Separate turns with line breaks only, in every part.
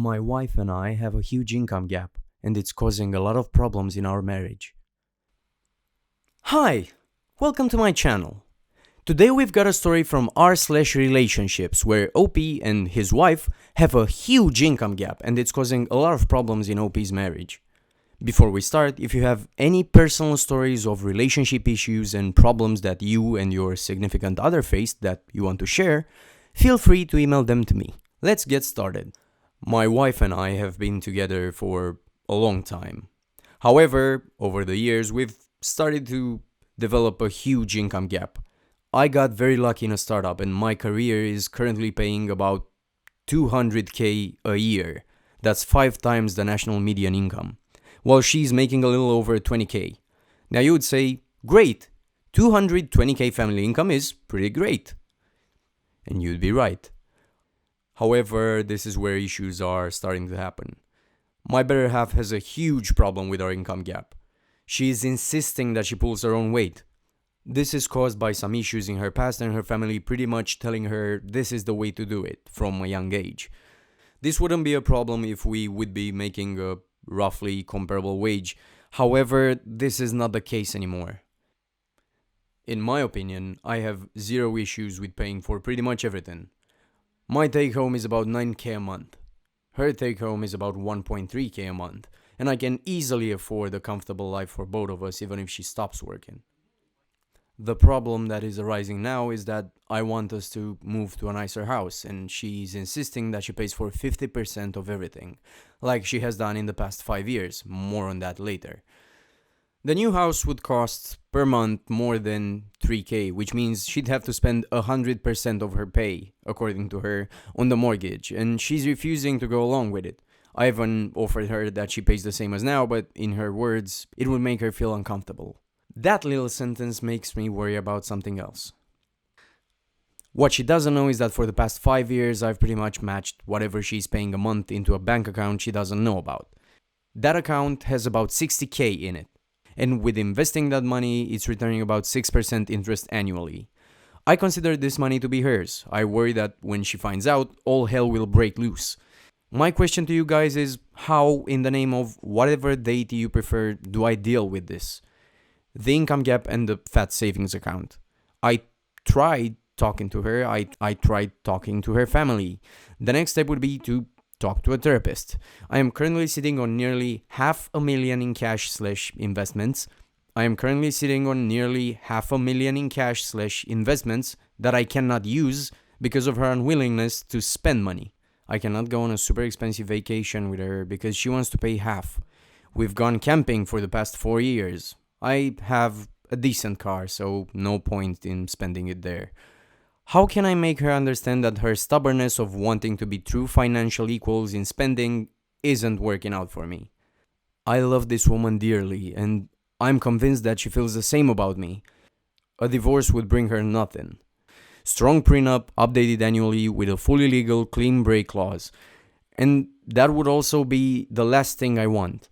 My wife and I have a huge income gap, and it's causing a lot of problems in our marriage. Hi! Welcome to my channel. Today we've got a story from r/relationships where OP and his wife have a huge income gap and it's causing a lot of problems in OP's marriage. Before we start, if you have any personal stories of relationship issues and problems that you and your significant other faced that you want to share, feel free to email them to me. Let's get started. My wife and I have been together for a long time. However, over the years, we've started to develop a huge income gap. I got very lucky in a startup and my career is currently paying about 200k a year. That's 5 times the national median income. While she's making a little over 20k. Now you would say, great, 220k family income is pretty great. And you'd be right. However, this is where issues are starting to happen. My better half has a huge problem with our income gap. She is insisting that she pulls her own weight. This is caused by some issues in her past and her family pretty much telling her this is the way to do it from a young age. This wouldn't be a problem if we would be making a roughly comparable wage. However, this is not the case anymore. In my opinion, I have zero issues with paying for pretty much everything. My take-home is about 9k a month. Her take-home is about 1.3k a month, and I can easily afford a comfortable life for both of us even if she stops working. The problem that is arising now is that I want us to move to a nicer house, and she's insisting that she pays for 50% of everything, like she has done in the past 5 years. More on that later. The new house would cost per month more than 3k, which means she'd have to spend 100% of her pay, according to her, on the mortgage, and she's refusing to go along with it. I even offered her that she pays the same as now, but in her words, it would make her feel uncomfortable. That little sentence makes me worry about something else. What she doesn't know is that for the past 5 years, I've pretty much matched whatever she's paying a month into a bank account she doesn't know about. That account has about 60k in it. And with investing that money, it's returning about 6% interest annually. I consider this money to be hers. I worry that when she finds out, all hell will break loose. My question to you guys is, how, in the name of whatever deity you prefer, do I deal with this? The income gap and the fat savings account. I tried talking to her. I tried talking to her family. The next step would be to talk to a therapist. I am currently sitting on nearly $500,000 in cash/investments. I am currently sitting on nearly $500,000 in cash/investments that I cannot use because of her unwillingness to spend money. I cannot go on a super expensive vacation with her because she wants to pay half. We've gone camping for the past 4 years. I have a decent car, so no point in spending it there. How can I make her understand that her stubbornness of wanting to be true financial equals in spending isn't working out for me? I love this woman dearly, and I'm convinced that she feels the same about me. A divorce would bring her nothing. Strong prenup, updated annually with a fully legal clean break clause. And that would also be the last thing I want.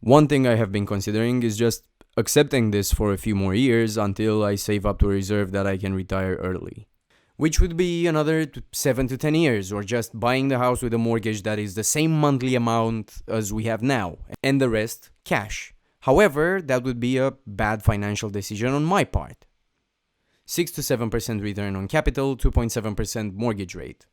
One thing I have been considering is just accepting this for a few more years until I save up to a reserve that I can retire early. Which would be another 7 to 10 years, or just buying the house with a mortgage that is the same monthly amount as we have now, and the rest cash. However, that would be a bad financial decision on my part. 6 to 7% return on capital, 2.7% mortgage rate.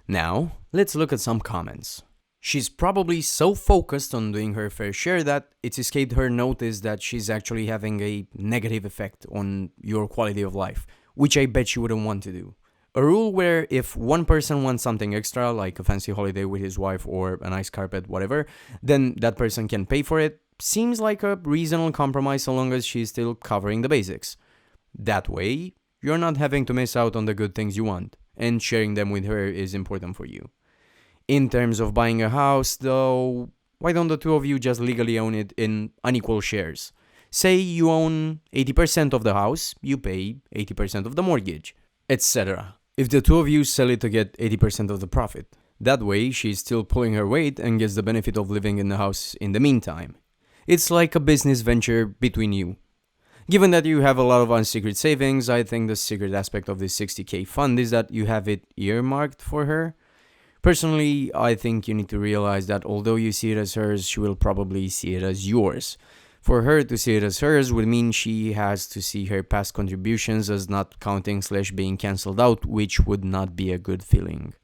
Now, let's look at some comments. She's probably so focused on doing her fair share that it's escaped her notice that she's actually having a negative effect on your quality of life, which I bet she wouldn't want to do. A rule where if one person wants something extra, like a fancy holiday with his wife or a nice carpet, whatever, then that person can pay for it, seems like a reasonable compromise so long as she's still covering the basics. That way, you're not having to miss out on the good things you want, and sharing them with her is important for you. In terms of buying a house, though, why don't the two of you just legally own it in unequal shares? Say you own 80% of the house, you pay 80% of the mortgage, etc. If the two of you sell it to get 80% of the profit. That way, she's still pulling her weight and gets the benefit of living in the house in the meantime. It's like a business venture between you. Given that you have a lot of unsecret savings, I think the secret aspect of this 60k fund is that you have it earmarked for her. Personally, I think you need to realize that although you see it as hers, she will probably see it as yours. For her to see it as hers would mean she has to see her past contributions as not counting slash being cancelled out, which would not be a good feeling.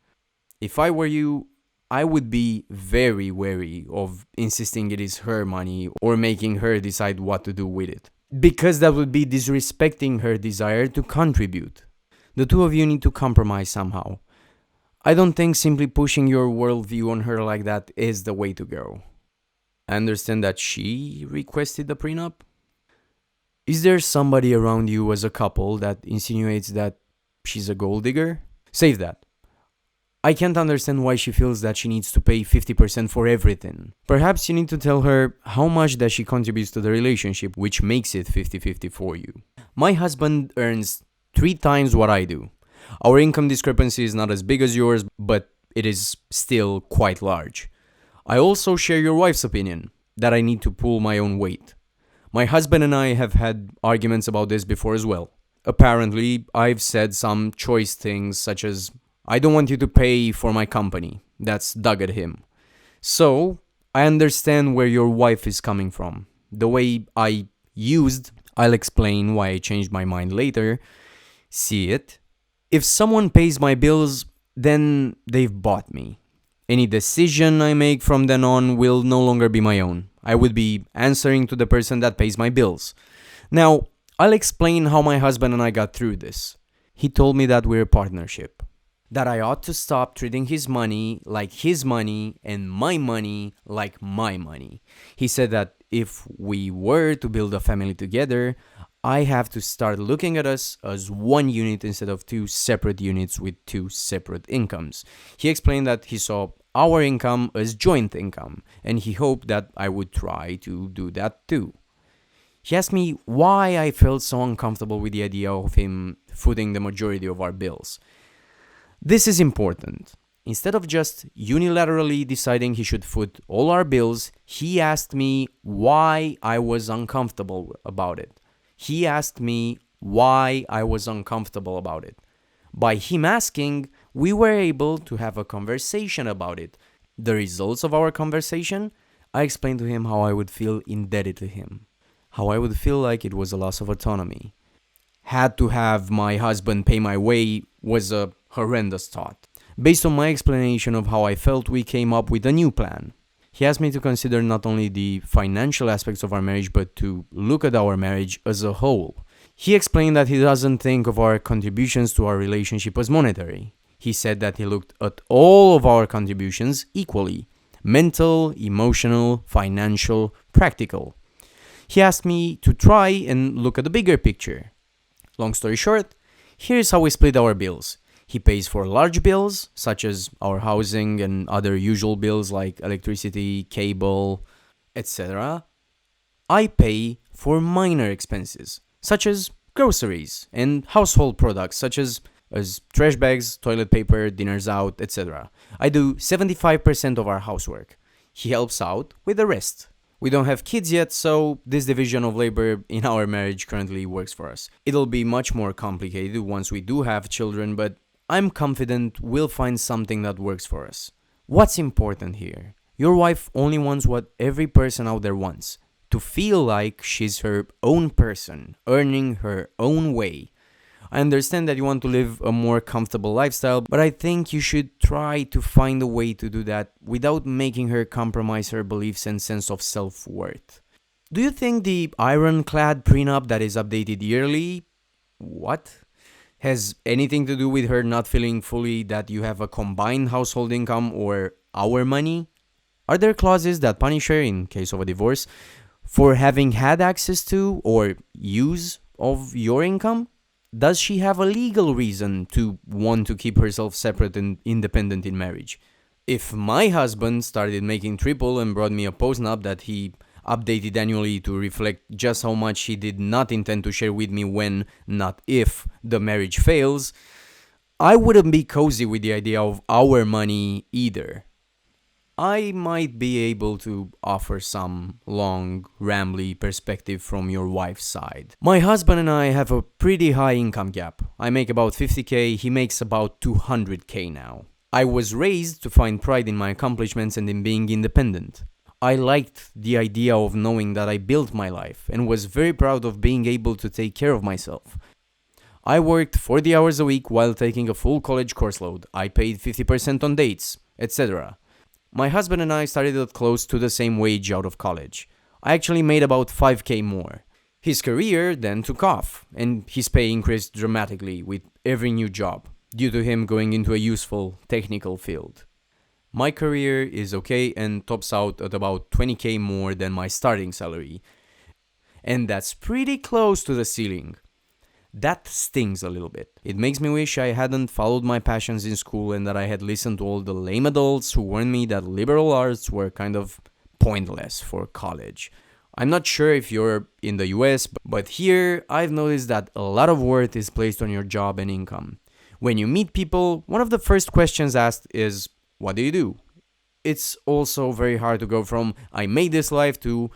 If I were you, I would be very wary of insisting it is her money or making her decide what to do with it. Because that would be disrespecting her desire to contribute. The two of you need to compromise somehow. I don't think simply pushing your worldview on her like that is the way to go. I understand that she requested the prenup. Is there somebody around you as a couple that insinuates that she's a gold digger? Save that. I can't understand why she feels that she needs to pay 50% for everything. Perhaps you need to tell her how much that she contributes to the relationship, which makes it 50-50 for you. My husband earns 3 times what I do. Our income discrepancy is not as big as yours, but it is still quite large. I also share your wife's opinion that I need to pull my own weight. My husband and I have had arguments about this before as well. Apparently, I've said some choice things such as, I don't want you to pay for my company. That's dug at him. So, I understand where your wife is coming from. The way I'll explain why I changed my mind later. See it? If someone pays my bills, then they've bought me. Any decision I make from then on will no longer be my own. I would be answering to the person that pays my bills. Now, I'll explain how my husband and I got through this. He told me that we're a partnership. That I ought to stop treating his money like his money and my money like my money. He said that if we were to build a family together, I have to start looking at us as one unit instead of 2 separate units with 2 separate incomes. He explained that he saw our income as joint income, and he hoped that I would try to do that too. He asked me why I felt so uncomfortable with the idea of him footing the majority of our bills. This is important. Instead of just unilaterally deciding he should foot all our bills, he asked me why I was uncomfortable about it. By him asking, we were able to have a conversation about it. The results of our conversation, I explained to him how I would feel indebted to him, how I would feel like it was a loss of autonomy. Had to have my husband pay my way was a horrendous thought. Based on my explanation of how I felt, we came up with a new plan. He asked me to consider not only the financial aspects of our marriage, but to look at our marriage as a whole. He explained that he doesn't think of our contributions to our relationship as monetary. He said that he looked at all of our contributions equally: mental, emotional, financial, practical. He asked me to try and look at the bigger picture. Long story short, here's how we split our bills. He pays for large bills, such as our housing and other usual bills like electricity, cable, etc. I pay for minor expenses, such as groceries and household products, such as trash bags, toilet paper, dinners out, etc. I do 75% of our housework. He helps out with the rest. We don't have kids yet, so this division of labor in our marriage currently works for us. It'll be much more complicated once we do have children, but I'm confident we'll find something that works for us. What's important here? Your wife only wants what every person out there wants: to feel like she's her own person, earning her own way. I understand that you want to live a more comfortable lifestyle, but I think you should try to find a way to do that without making her compromise her beliefs and sense of self-worth. Do you think the ironclad prenup that is updated yearly, has anything to do with her not feeling fully that you have a combined household income or our money? Are there clauses that punish her in case of a divorce for having had access to or use of your income? Does she have a legal reason to want to keep herself separate and independent in marriage? If my husband started making triple and brought me a postnup that he updated annually to reflect just how much he did not intend to share with me when, not if, the marriage fails, I wouldn't be cozy with the idea of our money either. I might be able to offer some long, rambly perspective from your wife's side. My husband and I have a pretty high income gap. I make about 50k, he makes about 200k now. I was raised to find pride in my accomplishments and in being independent. I liked the idea of knowing that I built my life and was very proud of being able to take care of myself. I worked 40 hours a week while taking a full college course load. I paid 50% on dates, etc. My husband and I started at close to the same wage out of college. I actually made about 5k more. His career then took off, and his pay increased dramatically with every new job, due to him going into a useful technical field. My career is okay and tops out at about 20k more than my starting salary, and that's pretty close to the ceiling. That stings a little bit. It makes me wish I hadn't followed my passions in school and that I had listened to all the lame adults who warned me that liberal arts were kind of pointless for college. I'm not sure if you're in the US, but here I've noticed that a lot of worth is placed on your job and income. When you meet people, one of the first questions asked is, "What do you do?" It's also very hard to go from "I made this life" to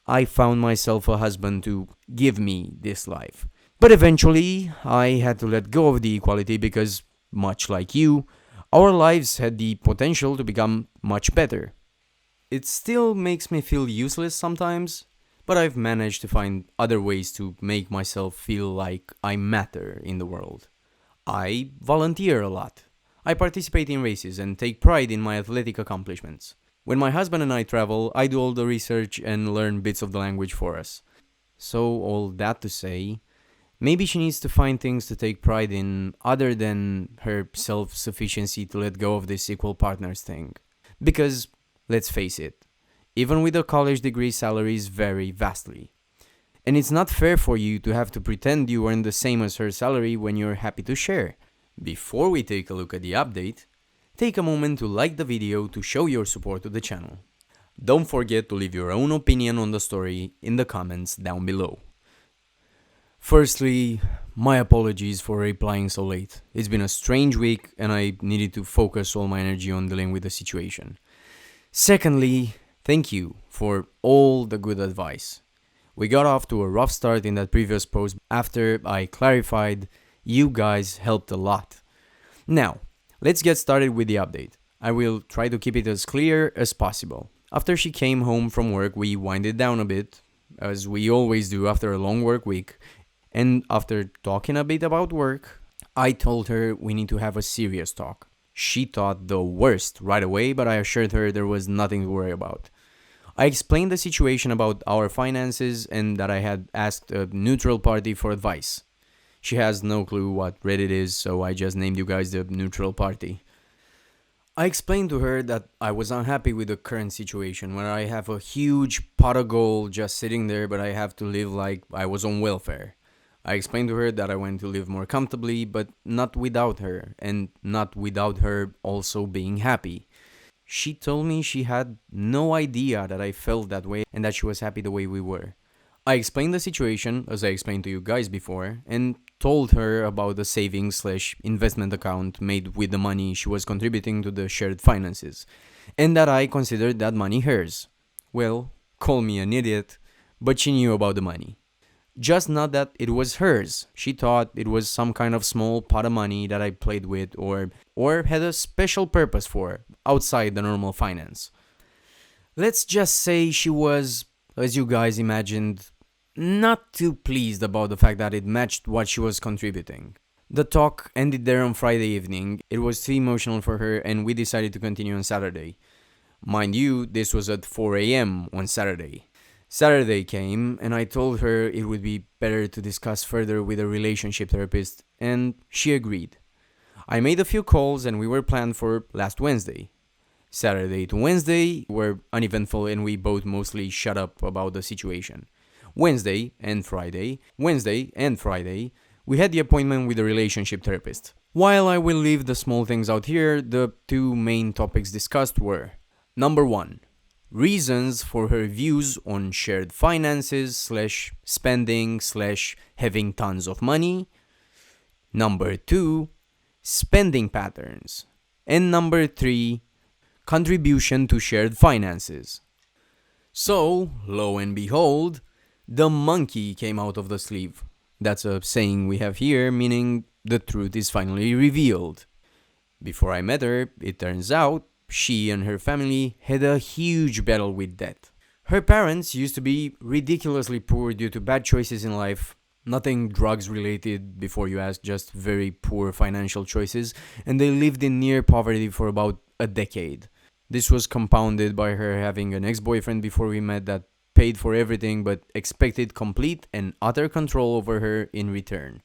"I found myself a husband to give me this life." But eventually, I had to let go of the equality because, much like you, our lives had the potential to become much better. It still makes me feel useless sometimes, but I've managed to find other ways to make myself feel like I matter in the world. I volunteer a lot. I participate in races and take pride in my athletic accomplishments. When my husband and I travel, I do all the research and learn bits of the language for us. So, all that to say, maybe she needs to find things to take pride in other than her self-sufficiency to let go of this equal partners thing. Because, let's face it, even with a college degree, salaries vary vastly. And it's not fair for you to have to pretend you earn the same as her salary when you're happy to share. Before we take a look at the update, take a moment to like the video to show your support to the channel. Don't forget to leave your own opinion on the story in the comments down below. Firstly, my apologies for replying so late. It's been a strange week and I needed to focus all my energy on dealing with the situation. Secondly, thank you for all the good advice. We got off to a rough start in that previous post. After I clarified, you guys helped a lot. Now, let's get started with the update. I will try to keep it as clear as possible. After she came home from work, we winded down a bit, as we always do after a long work week. And after talking a bit about work, I told her we need to have a serious talk. She thought the worst right away, but I assured her there was nothing to worry about. I explained the situation about our finances and that I had asked a neutral party for advice. She has no clue what Reddit is, so I just named you guys the neutral party. I explained to her that I was unhappy with the current situation, where I have a huge pot of gold just sitting there, but I have to live like I was on welfare. I explained to her that I wanted to live more comfortably, but not without her, and not without her also being happy. She told me she had no idea that I felt that way and that she was happy the way we were. I explained the situation, as I explained to you guys before, and told her about the savings/investment account made with the money she was contributing to the shared finances, and that I considered that money hers. Well, call me an idiot, but she knew about the money. Just not that it was hers. She thought it was some kind of small pot of money that I played with or had a special purpose for, outside the normal finance. Let's just say she was, as you guys imagined, not too pleased about the fact that it matched what she was contributing. The talk ended there on Friday evening. It was too emotional for her and we decided to continue on Saturday. Mind you, this was at 4 a.m. on Saturday. Saturday came and I told her it would be better to discuss further with a relationship therapist, and she agreed. I made a few calls and we were planned for last Wednesday. Saturday to Wednesday were uneventful and we both mostly shut up about the situation. Wednesday and Friday, we had the appointment with a relationship therapist. While I will leave the small things out here, the two main topics discussed were: number 1, reasons for her views on shared finances/spending/having tons of money. Number 2, spending patterns. And number 3, contribution to shared finances. So, lo and behold, the monkey came out of the sleeve. That's a saying we have here, meaning the truth is finally revealed. Before I met her, it turns out she and her family had a huge battle with debt. Her parents used to be ridiculously poor due to bad choices in life, nothing drugs related before you ask, just very poor financial choices, and they lived in near poverty for about a decade. This was compounded by her having an ex-boyfriend before we met that paid for everything but expected complete and utter control over her in return.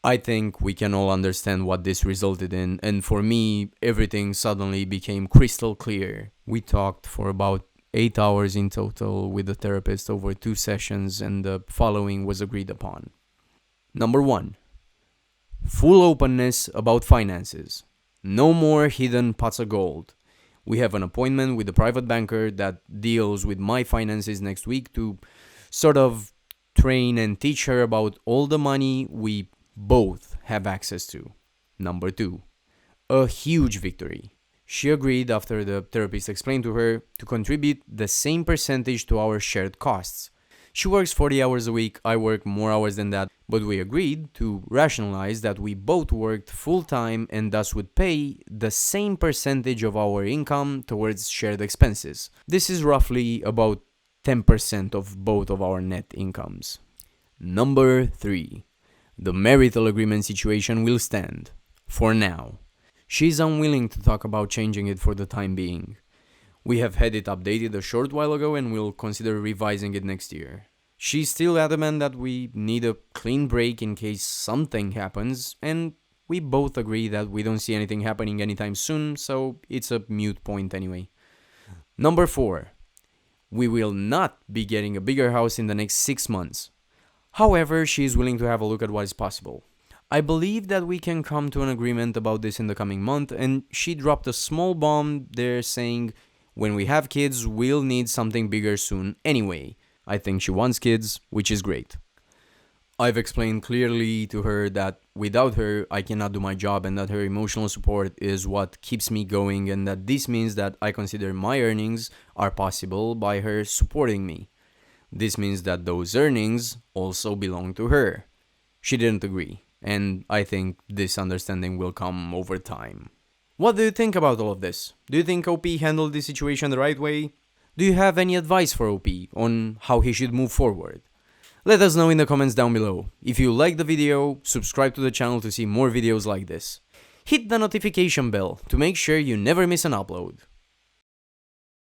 I think we can all understand what this resulted in, and for me, everything suddenly became crystal clear. We talked for about 8 hours in total with the therapist over 2 sessions, and the following was agreed upon. Number 1. Full openness about finances. No more hidden pots of gold. We have an appointment with a private banker that deals with my finances next week to sort of train and teach her about all the money we both have access to. Number 2. A huge victory. She agreed, after the therapist explained to her, to contribute the same percentage to our shared costs. She works 40 hours a week, I work more hours than that, but we agreed to rationalize that we both worked full-time and thus would pay the same percentage of our income towards shared expenses. This is roughly about 10% of both of our net incomes. Number 3. The marital agreement situation will stand. For now. She's unwilling to talk about changing it for the time being. We have had it updated a short while ago and will consider revising it next year. She's still adamant that we need a clean break in case something happens, and we both agree that we don't see anything happening anytime soon, so it's a moot point anyway. Number 4. We will not be getting a bigger house in the next 6 months. However, she is willing to have a look at what is possible. I believe that we can come to an agreement about this in the coming month, and she dropped a small bomb there saying, when we have kids, we'll need something bigger soon anyway. I think she wants kids, which is great. I've explained clearly to her that without her, I cannot do my job and that her emotional support is what keeps me going, and that this means that I consider my earnings are possible by her supporting me. This means that those earnings also belong to her. She didn't agree, and I think this understanding will come over time. What do you think about all of this? Do you think OP handled this situation the right way? Do you have any advice for OP on how he should move forward? Let us know in the comments down below. If you liked the video, subscribe to the channel to see more videos like this. Hit the notification bell to make sure you never miss an upload.